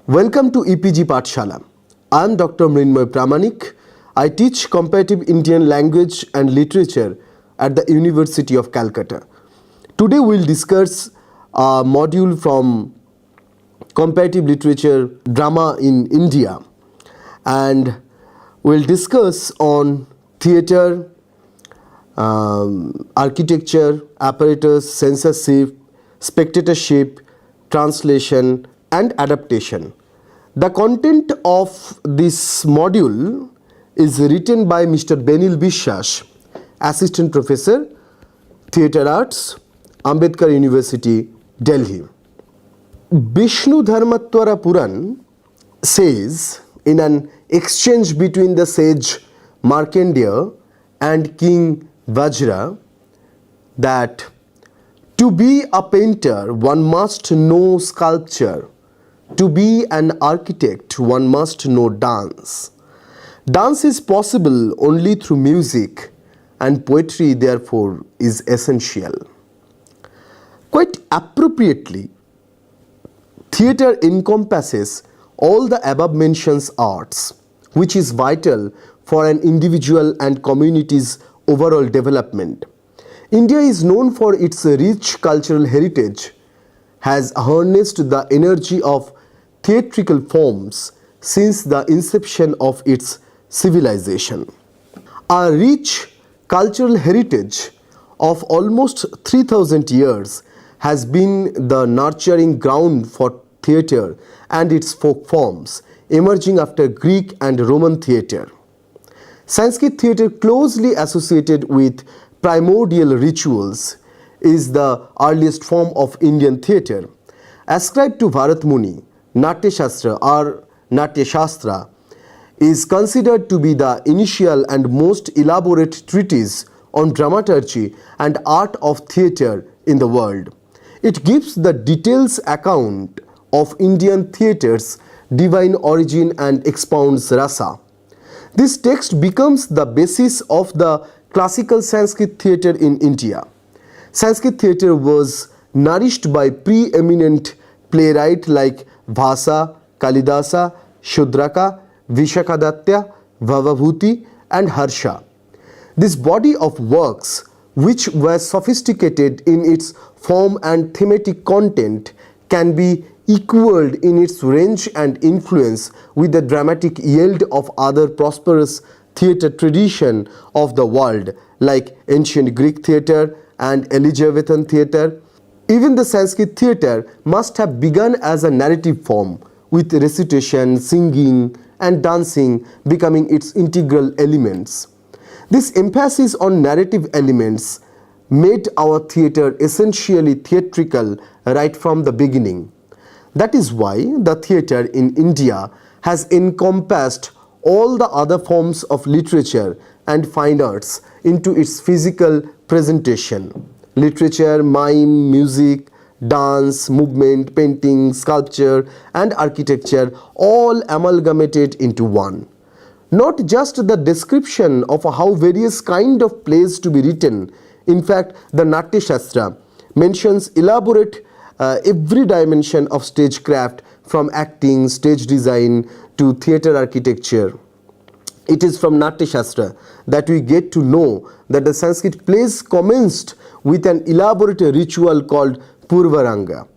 Welcome to EPG Pathshala. I am Dr. Mrinmoy Pramanik. I teach comparative Indian language and literature at the University of Calcutta. Today we will discuss a module from comparative literature drama in India, and we will discuss on theatre, architecture, apparatus, censorship, spectatorship, translation and adaptation. The content of this module is written by Mr. Benil Bishwas, Assistant Professor, Theatre Arts, Ambedkar University, Delhi. Vishnu Dharmatwara Puran says in an exchange between the sage Markandeya and King Vajra that to be a painter one must know sculpture, to be an architect one must know dance. Dance is possible only through music, and poetry therefore is essential. Quite appropriately, theatre encompasses all the above mentioned arts, which is vital for an individual and community's overall development. India is known for its rich cultural heritage, has harnessed the energy of theatrical forms since the inception of its civilization. A rich cultural heritage of almost 3,000 years has been the nurturing ground for theatre and its folk forms emerging after Greek and Roman theatre. Sanskrit theatre, closely associated with primordial rituals, is the earliest form of Indian theatre. Ascribed to Bharat Muni, Natya Shastra or Natya Shastra is considered to be the initial and most elaborate treatise on dramaturgy and art of theatre in the world. It gives the details account of Indian theatre's divine origin and expounds rasa. This text becomes the basis of the classical Sanskrit theatre in India. Sanskrit theatre was nourished by preeminent playwrights like Bhasa, Kalidasa, Shudraka, Vishakhadatya, Bhavabhuti and Harsha. This body of works, which were sophisticated in its form and thematic content, can be equaled in its range and influence with the dramatic yield of other prosperous theatre tradition of the world like ancient Greek theatre and Elizabethan theatre. Even the Sanskrit theatre must have begun as a narrative form, with recitation, singing and dancing becoming its integral elements. This emphasis on narrative elements made our theatre essentially theatrical right from the beginning. That is why the theatre in India has encompassed all the other forms of literature and fine arts into its physical presentation. Literature, mime, music, dance, movement, painting, sculpture and architecture all amalgamated into one. Not just the description of how various kind of plays to be written. In fact, the Natya Shastra mentions elaborate every dimension of stagecraft, from acting, stage design to theatre architecture. It is from Natya Shastra that we get to know that the Sanskrit plays commenced with an elaborate ritual called Purvaranga.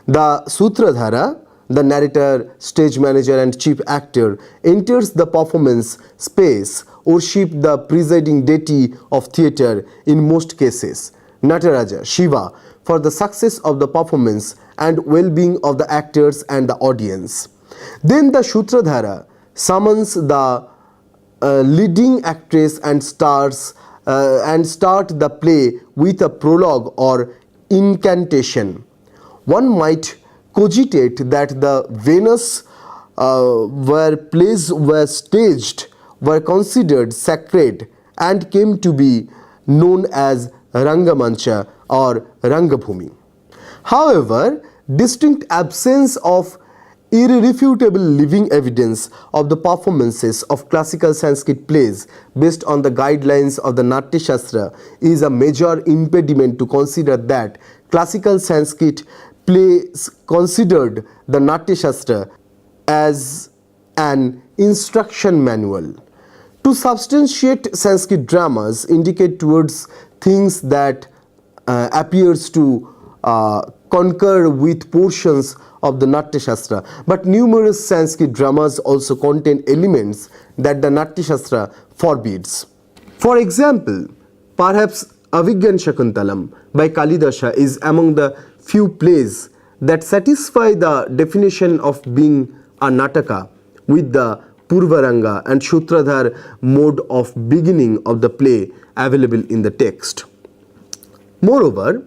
The Sutradhara, the narrator, stage manager and chief actor, enters the performance space, worship the presiding deity of theatre in most cases, Nataraja, Shiva, for the success of the performance and well-being of the actors and the audience. Then the Sutradhara summons the leading actress and stars and start the play with a prologue or incantation. One might cogitate that the Venus where plays were staged were considered sacred and came to be known as Rangamancha or Rangabhumi. However, distinct absence of irrefutable living evidence of the performances of classical Sanskrit plays based on the guidelines of the Natya Shastra is a major impediment to consider that classical Sanskrit plays considered the Natya Shastra as an instruction manual. To substantiate Sanskrit dramas indicate towards things that appears to concur with portions of the Natya Shastra, but numerous Sanskrit dramas also contain elements that the Natya Shastra forbids. For example, perhaps Avigyan Shakuntalam by Kalidasa is among the few plays that satisfy the definition of being a Nataka with the Purvaranga and Shutradhar mode of beginning of the play available in the text. Moreover,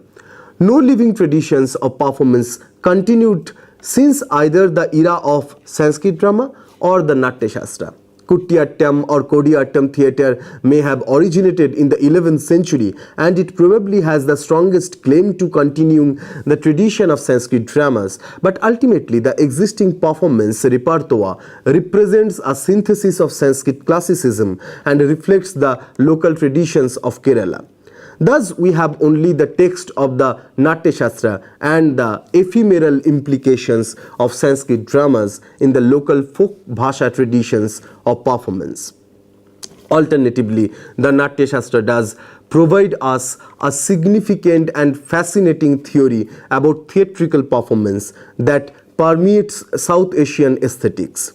no living traditions of performance continued since either the era of Sanskrit drama or the Natya Shastra. Kutiyattam or Kodiyattam theatre may have originated in the 11th century, and it probably has the strongest claim to continuing the tradition of Sanskrit dramas, but ultimately the existing performance repertoire represents a synthesis of Sanskrit classicism and reflects the local traditions of Kerala. Thus, we have only the text of the Natya Shastra and the ephemeral implications of Sanskrit dramas in the local folk bhasha traditions of performance. Alternatively, the Natya Shastra does provide us a significant and fascinating theory about theatrical performance that permeates South Asian aesthetics.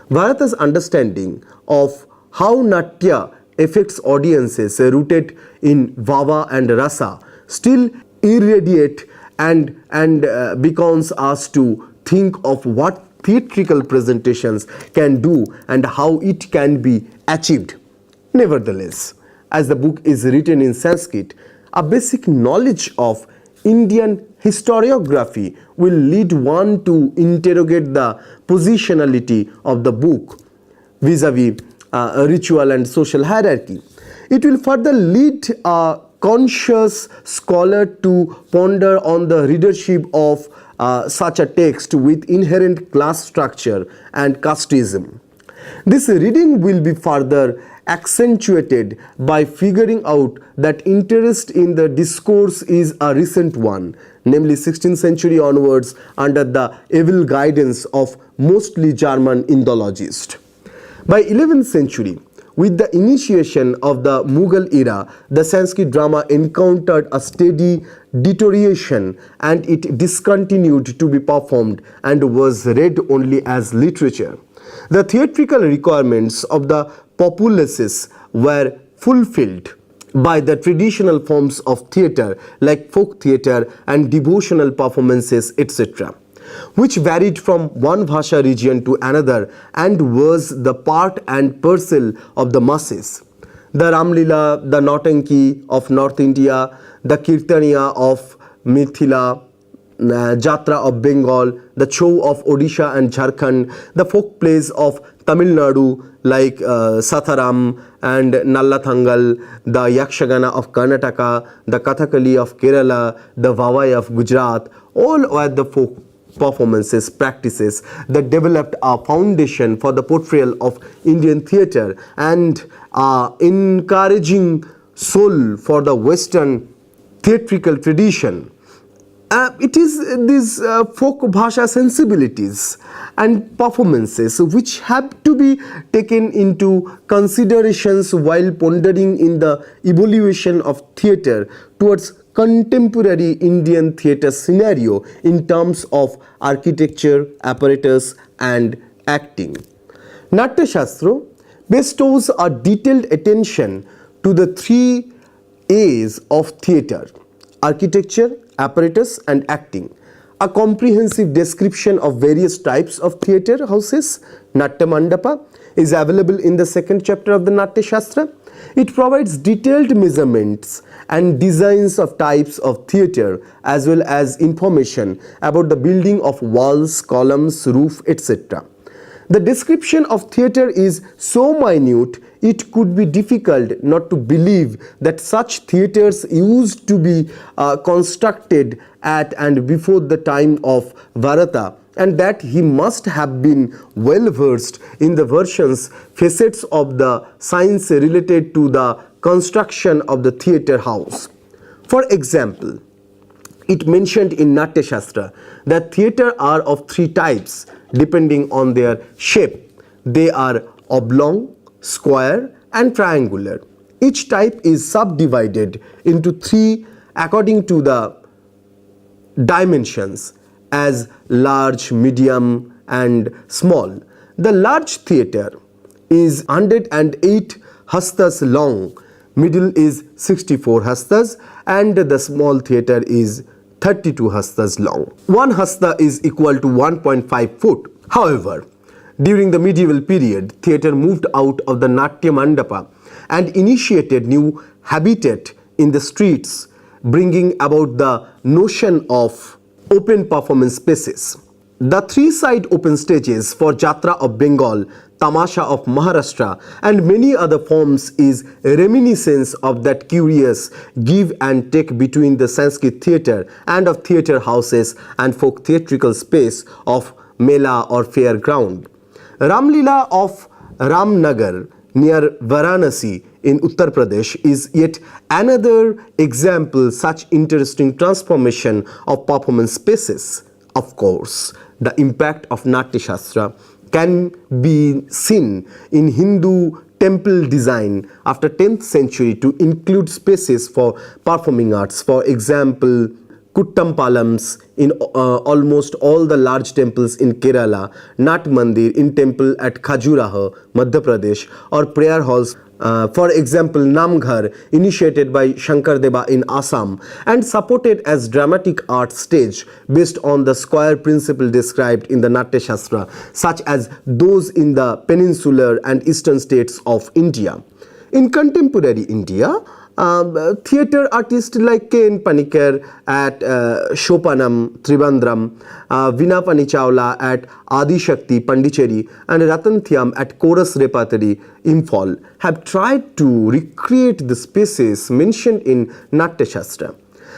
Bharata's understanding of how Natya affects audiences rooted in Vava and Rasa still irradiate and beckons us to think of what theatrical presentations can do and how it can be achieved. Nevertheless, as the book is written in Sanskrit, a basic knowledge of Indian historiography will lead one to interrogate the positionality of the book vis-a-vis ritual and social hierarchy. It will further lead a conscious scholar to ponder on the readership of such a text with inherent class structure and casteism. This reading will be further accentuated by figuring out that interest in the discourse is a recent one, namely 16th century onwards under the evil guidance of mostly German Indologists. By 11th century, with the initiation of the Mughal era, the Sanskrit drama encountered a steady deterioration and it discontinued to be performed and was read only as literature. The theatrical requirements of the populaces were fulfilled by the traditional forms of theatre like folk theatre and devotional performances, etc., which varied from one bhasha region to another and was the part and parcel of the masses. The Ramlila, the Nautanki of North India, the Kirtaniya of Mithila, Jatra of Bengal, the Chou of Odisha and Jharkhand, the folk plays of Tamil Nadu like Satharam and Nallathangal, the Yakshagana of Karnataka, the Kathakali of Kerala, the Vavai of Gujarat, all were the folk performances, practices that developed a foundation for the portrayal of Indian theatre and encouraging soul for the Western theatrical tradition. It is these folk bhasha sensibilities and performances which have to be taken into considerations while pondering in the evaluation of theatre towards contemporary Indian theatre scenario in terms of architecture, apparatus and acting. Natya Shastra bestows a detailed attention to the 3 A's of theatre: architecture, apparatus and acting. A comprehensive description of various types of theatre houses, Natya Mandapa, is available in the 2nd chapter of the Natya Shastra. It provides detailed measurements and designs of types of theatre as well as information about the building of walls, columns, roof, etc. The description of theatre is so minute it could be difficult not to believe that such theatres used to be constructed at and before the time of Bharata, and that he must have been well versed in the versions, facets of the science related to the construction of the theatre house. For example, it mentioned in Natya Shastra that theatre are of 3 types, depending on their shape. They are oblong, square, and triangular. Each type is subdivided into three according to the dimensions as large, medium, and small. The large theatre is 108 hastas long, middle is 64 hastas, and the small theatre is 32 hastas long. One hasta is equal to 1.5 foot. However, during the medieval period, theatre moved out of the Natya Mandapa and initiated new habitat in the streets, bringing about the notion of open performance spaces. The three-side open stages for Jatra of Bengal, Tamasha of Maharashtra, and many other forms is a reminiscence of that curious give and take between the Sanskrit theatre and of theatre houses and folk theatrical space of Mela or fair ground. Ramlila of Ramnagar near Varanasi in Uttar Pradesh is yet another example such interesting transformation of performance spaces. Of course, the impact of Natya Shastra can be seen in Hindu temple design after 10th century to include spaces for performing arts. For example, Kuttampalams in almost all the large temples in Kerala, Nat Mandir in temple at Khajuraho, Madhya Pradesh, or prayer halls. For example, Namghar, initiated by Shankardeva in Assam and supported as dramatic art stage based on the square principle described in the Natya Shastra, such as those in the peninsular and eastern states of India. In contemporary India, theatre artists like K.N. Panikkar at Shopanam, Trivandrum, Veena Pani Chawla at Adi Shakti, Pondicherry, and Ratan Thyam at Chorus Repertory, Imphal, have tried to recreate the spaces mentioned in Natya Shastra.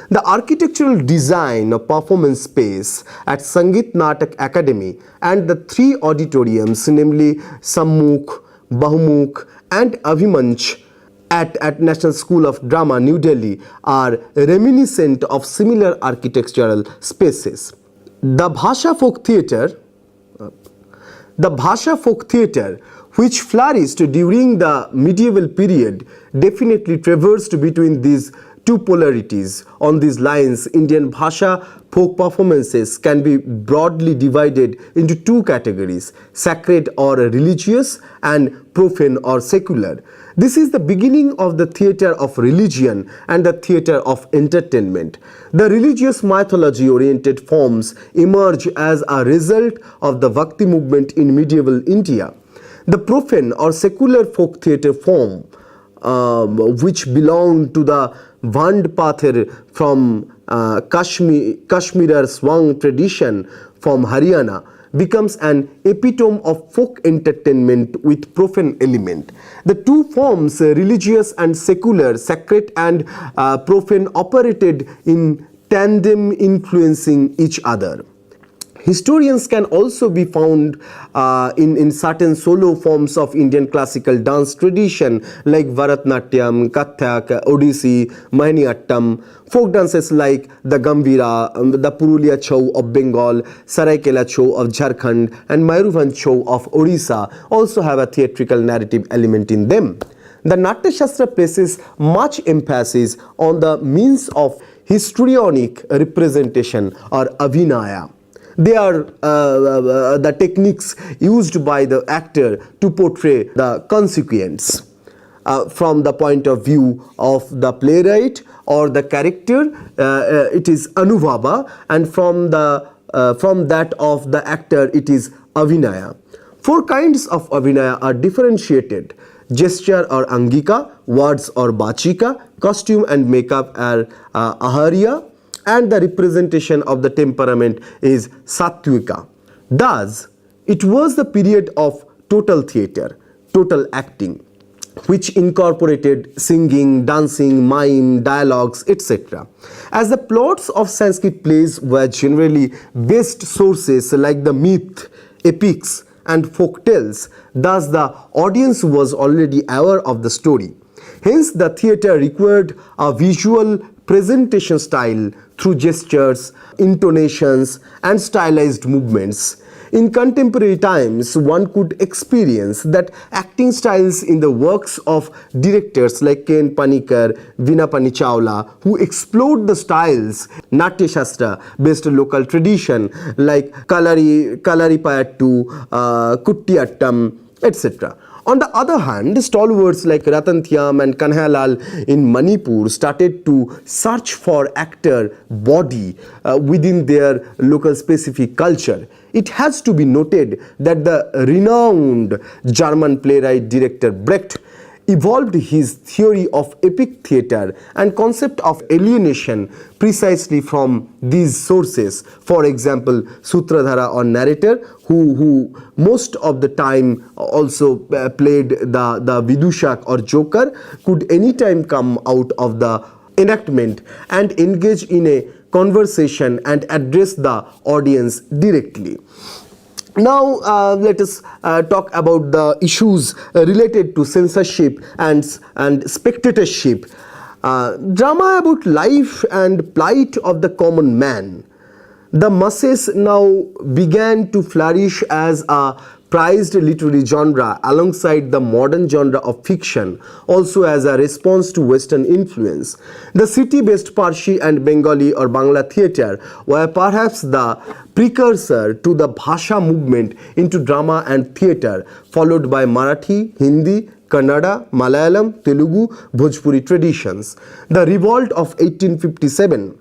The architectural design of performance space at Sangeet Natak Academy and the three auditoriums, namely Sammukh, Bahumukh, and Abhimanch, at National School of Drama, New Delhi, are reminiscent of similar architectural spaces. The Bhasha folk theatre, which flourished during the medieval period, definitely traversed between these two polarities. On these lines, Indian Bhasha folk performances can be broadly divided into two categories: sacred or religious and profane or secular. This is the beginning of the theatre of religion and the theatre of entertainment. The religious mythology-oriented forms emerge as a result of the Bhakti movement in medieval India. The profane or secular folk theatre form, which belonged to the Vandpather from Kashmir Swang tradition from Haryana, becomes an epitome of folk entertainment with profane element. The two forms, religious and secular, sacred and profane, operated in tandem, influencing each other. Historians can also be found in certain solo forms of Indian classical dance tradition like Bharatnatyam, Kathak, Odissi, Mohiniyattam. Folk dances like the Gambhira, the Purulia Chhau of Bengal, Saraikela Chhau of Jharkhand, and Mayurbhanj Chhau of Odisha also have a theatrical narrative element in them. The Natya Shastra places much emphasis on the means of histrionic representation or abhinaya. They are the techniques used by the actor to portray the consequence from the point of view of the playwright or the character. It is anubhava, and from that of the actor it is avinaya. Four kinds of avinaya are differentiated: gesture or angika, words or bachika, costume and makeup are aharya, and the representation of the temperament is sattvika. Thus, it was the period of total theatre, total acting, which incorporated singing, dancing, mime, dialogues, etc. As the plots of Sanskrit plays were generally based sources like the myth, epics, and folk tales, thus the audience was already aware of the story. Hence, the theatre required a visual presentation style through gestures, intonations, and stylized movements. In contemporary times, one could experience that acting styles in the works of directors like Ken Panikkar, Veena Pani Chawla, who explored the styles Natya Shastra based on local tradition like Kalaripayattu, Kuttiyattam, etc. On the other hand, stalwarts like Ratan Thyam and Kanhailal in Manipur started to search for actor body within their local specific culture. It has to be noted that the renowned German playwright director Brecht evolved his theory of epic theatre and concept of alienation precisely from these sources. For example, Sutradhara or narrator, who most of the time also played the Vidushak or Joker, could anytime come out of the enactment and engage in a conversation and address the audience directly. Now let us talk about the issues related to censorship and spectatorship. Drama about life and plight of the common man. The masses now began to flourish as a prized literary genre alongside the modern genre of fiction, also as a response to Western influence. The city-based Parsi and Bengali or Bangla theatre were perhaps the precursor to the Bhasha movement into drama and theatre, followed by Marathi, Hindi, Kannada, Malayalam, Telugu, Bhojpuri traditions. The revolt of 1857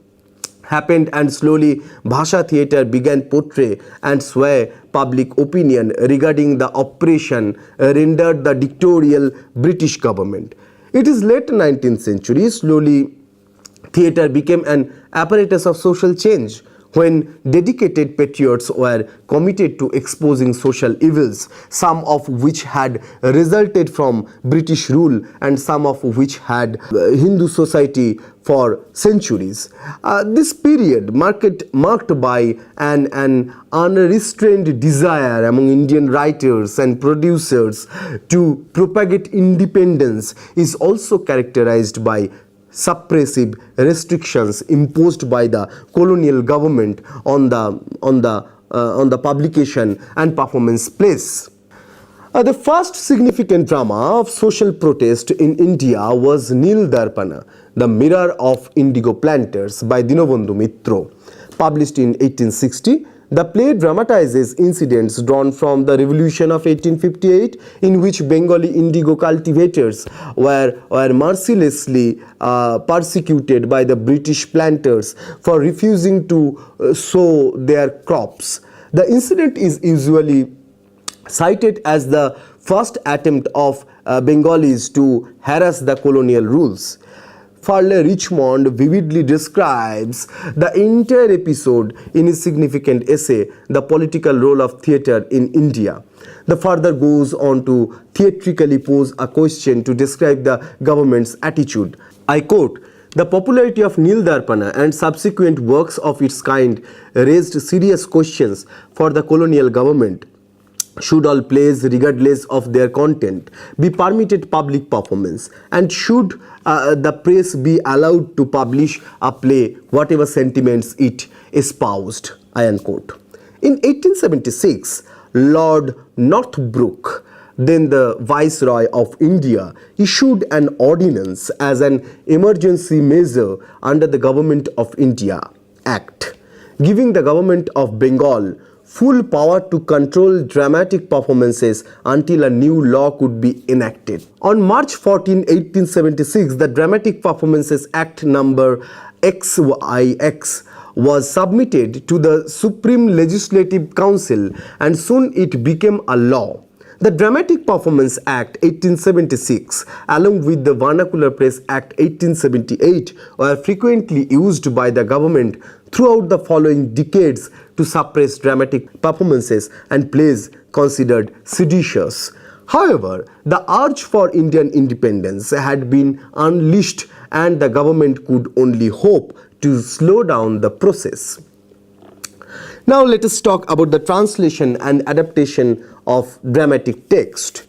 happened and slowly Bhasha theatre began portray and sway public opinion regarding the oppression rendered the dictatorial British government. It is late 19th century, slowly theatre became an apparatus of social change when dedicated patriots were committed to exposing social evils, some of which had resulted from British rule and some of which had Hindu society for centuries. This period marked by an unrestrained desire among Indian writers and producers to propagate independence is also characterized by suppressive restrictions imposed by the colonial government on the publication and performance plays. The first significant drama of social protest in India was Nil Darpana, the Mirror of Indigo Planters by Dinobandhu Mitro. Published in 1860, the play dramatizes incidents drawn from the revolution of 1858, in which Bengali indigo cultivators were mercilessly persecuted by the British planters for refusing to sow their crops. The incident is usually cited as the first attempt of Bengalis to harass the colonial rules. Farley Richmond vividly describes the entire episode in his significant essay, The Political Role of Theatre in India. The further goes on to theatrically pose a question to describe the government's attitude. I quote, "The popularity of Nil Darpana and subsequent works of its kind raised serious questions for the colonial government. Should all plays, regardless of their content, be permitted public performance? And should the press be allowed to publish a play, whatever sentiments it espoused?" I unquote. In 1876, Lord Northbrook, then the Viceroy of India, issued an ordinance as an emergency measure under the Government of India Act, giving the Government of Bengal full power to control dramatic performances until a new law could be enacted. On March 14, 1876, the Dramatic Performances Act number XIX was submitted to the Supreme Legislative Council and soon it became a law. The Dramatic Performance Act 1876 along with the Vernacular Press Act 1878 were frequently used by the government throughout the following decades to suppress dramatic performances and plays considered seditious. However, the urge for Indian independence had been unleashed and the government could only hope to slow down the process. Now let us talk about the translation and adaptation of dramatic text.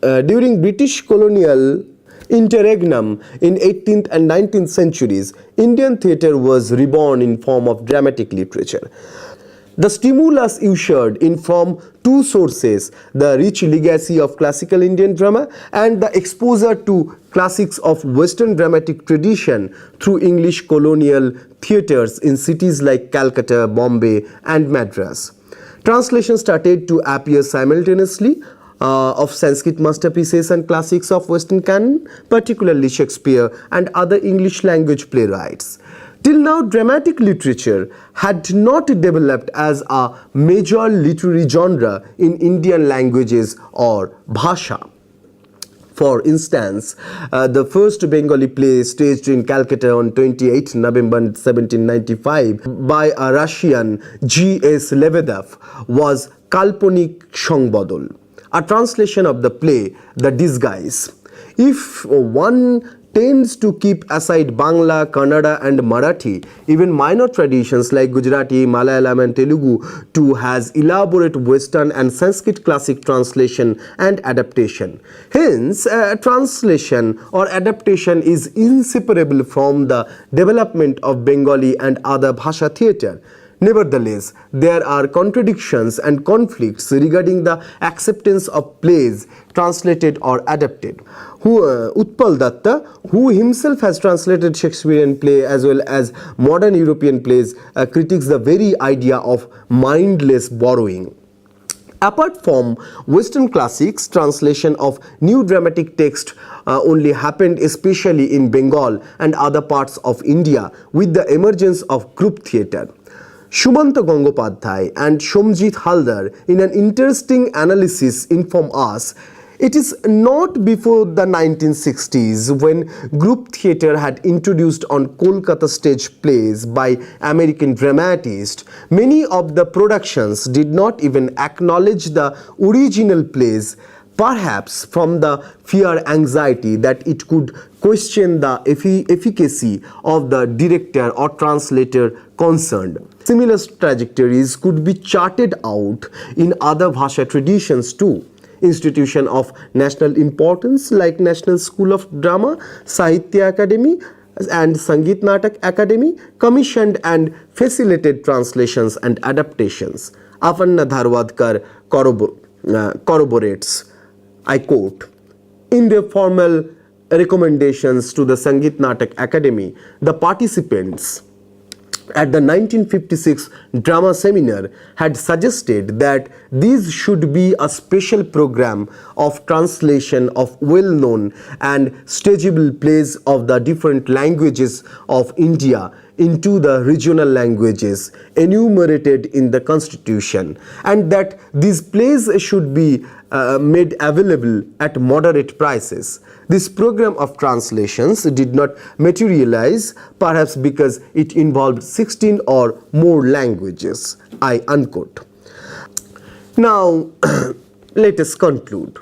During British colonial interregnum in 18th and 19th centuries, Indian theatre was reborn in form of dramatic literature. The stimulus ushered in from two sources, the rich legacy of classical Indian drama and the exposure to classics of Western dramatic tradition through English colonial theatres in cities like Calcutta, Bombay and Madras. Translation started to appear simultaneously of Sanskrit masterpieces and classics of Western canon, particularly Shakespeare and other English language playwrights. Till now, dramatic literature had not developed as a major literary genre in Indian languages or bhasha. For instance, the first Bengali play staged in Calcutta on 28 November 1795 by a Russian G.S. Lebedev was Kalponik Songbodol, a translation of the play The Disguise. If one tends to keep aside Bangla, Kannada and Marathi, even minor traditions like Gujarati, Malayalam and Telugu too has elaborate Western and Sanskrit classic translation and adaptation. Hence, translation or adaptation is inseparable from the development of Bengali and other bhasha theatre. Nevertheless, there are contradictions and conflicts regarding the acceptance of plays translated or adapted. Utpal Datta, who himself has translated Shakespearean play as well as modern European plays, critiques the very idea of mindless borrowing. Apart from Western classics, translation of new dramatic text only happened especially in Bengal and other parts of India with the emergence of group theatre. Shumanta Gangopadhyay and Somjit Haldar in an interesting analysis inform us it is not before the 1960s when group theatre had introduced on Kolkata stage plays by American dramatists. Many of the productions did not even acknowledge the original plays, perhaps from the fear anxiety that it could question the efficacy of the director or translator concerned. Similar trajectories could be charted out in other bhasha traditions too. Institution of national importance like National School of Drama, Sahitya Academy and Sangeet Natak Academy commissioned and facilitated translations and adaptations. Aparna Dharwadkar corroborates, I quote, in their formal recommendations to the Sangeet Natak Academy, the participants at the 1956 drama seminar had suggested that these should be a special program of translation of well-known and stageable plays of the different languages of India into the regional languages enumerated in the constitution, and that these plays should be made available at moderate prices. This program of translations did not materialize, perhaps because it involved 16 or more languages. I unquote. Now, let us conclude.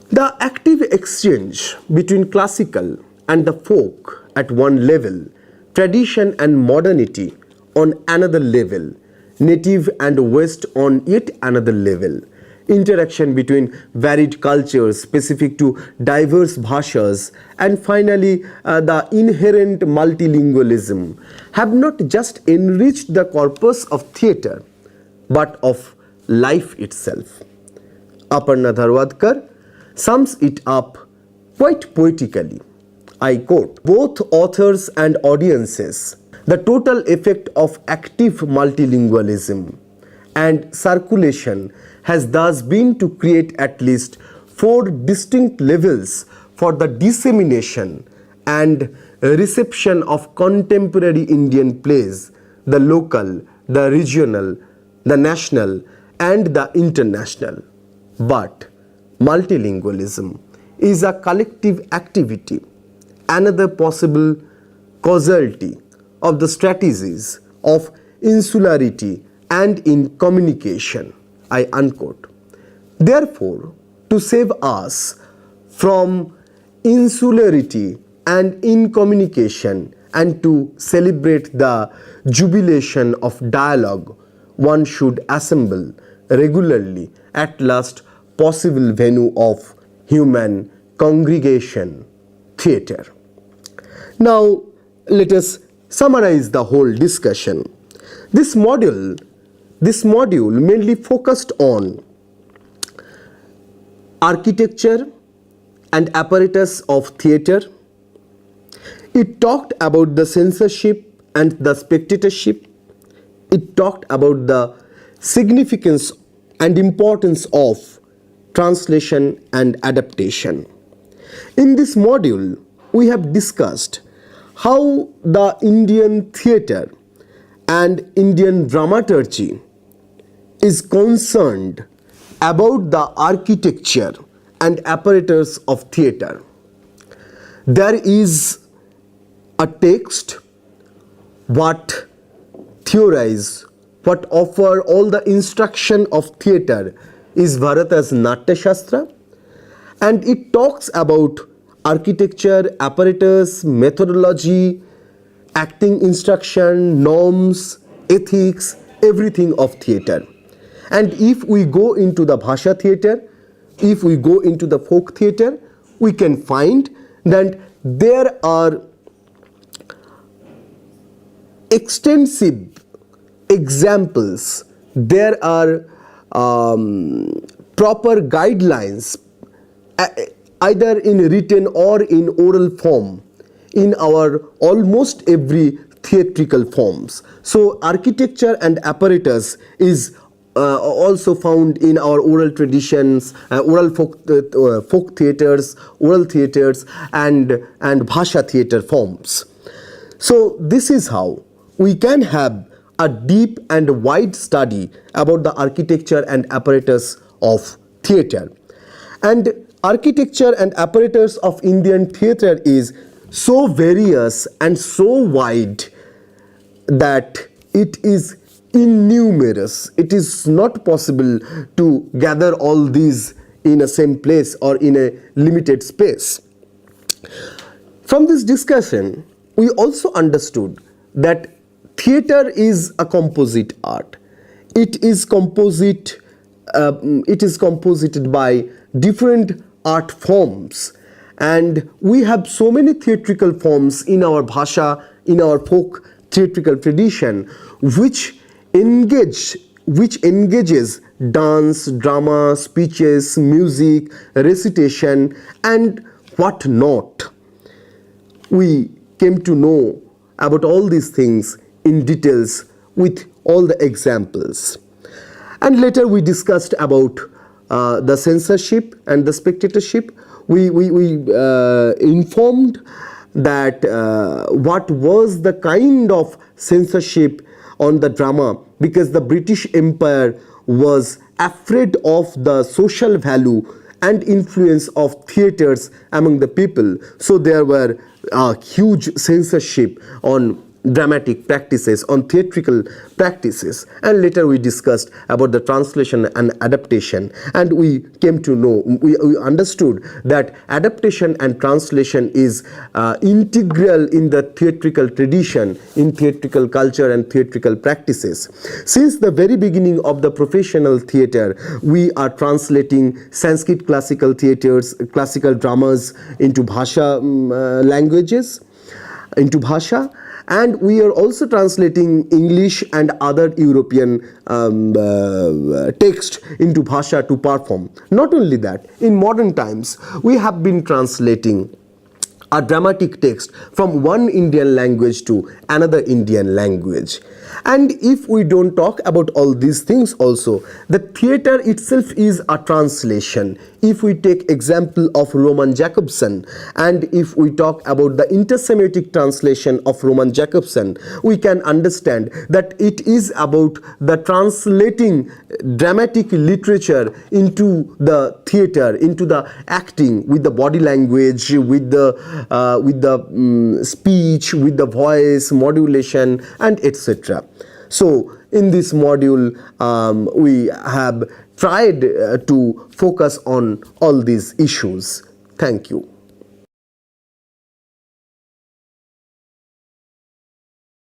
The active exchange between classical and the folk at one level, tradition and modernity on another level, native and West on yet another level, interaction between varied cultures specific to diverse bhashas, and finally the inherent multilingualism have not just enriched the corpus of theatre but of life itself. Aparna Dharwadkar sums it up quite poetically. I quote, both authors and audiences, the total effect of active multilingualism and circulation has thus been to create at least 4 distinct levels for the dissemination and reception of contemporary Indian plays, the local, the regional, the national and the international. But multilingualism is a collective activity, another possible causality of the strategies of insularity and in communication. I unquote. Therefore, to save us from insularity and incommunication and to celebrate the jubilation of dialogue, one should assemble regularly at last possible venue of human congregation, theatre. Now, let us summarize the whole discussion. This module this module mainly focused on architecture and apparatus of theatre. It talked about the censorship and the spectatorship. It talked about the significance and importance of translation and adaptation. In this module, we have discussed how the Indian theatre and Indian dramaturgy is concerned about the architecture and apparatus of theatre. There is a text what theorize, what offer all the instruction of theatre is Bharata's Natya Shastra, and it talks about architecture, apparatus, methodology, acting instruction, norms, ethics, everything of theatre. And if we go into the Bhasha theatre, if we go into the folk theatre, we can find that there are extensive examples, there are proper guidelines either in written or in oral form in our almost every theatrical forms. So architecture and apparatus is also found in our oral traditions, oral folk theatres, oral theatres and Bhasha theatre forms. So this is how we can have a deep and wide study about the architecture and apparatus of theatre. And architecture and apparatus of Indian theatre is so various and so wide that it is innumerous. It is not possible to gather all these in a same place or in a limited space. From this discussion, we also understood that theatre is a composite art. It is composited by different art forms, and we have so many theatrical forms in our Bhasha, in our folk theatrical tradition, which engages dance, drama, speeches, music, recitation, and what not. We came to know about all these things in details with all the examples. And later we discussed about the censorship and the spectatorship. We informed that what was the kind of censorship on the drama, because the British Empire was afraid of the social value and influence of theatres among the people. So there were huge censorship on dramatic practices, on theatrical practices. And later we discussed about the translation and adaptation, and we came to know, we understood that adaptation and translation is integral in the theatrical tradition, in theatrical culture and theatrical practices. Since the very beginning of the professional theatre, we are translating Sanskrit classical theatres, classical dramas into Bhasha languages, into Bhasha, and we are also translating English and other European text into Bhasha to perform. Not only that, in modern times, we have been translating a dramatic text from one Indian language to another Indian language. And if we don't talk about all these things also, the theatre itself is a translation. If we take example of Roman Jakobson, and if we talk about the inter-Semitic translation of Roman Jakobson, we can understand that it is about the translating dramatic literature into the theatre, into the acting, with the body language, with the speech, with the voice, modulation, and etc. So in this module, we have tried to focus on all these issues. Thank you.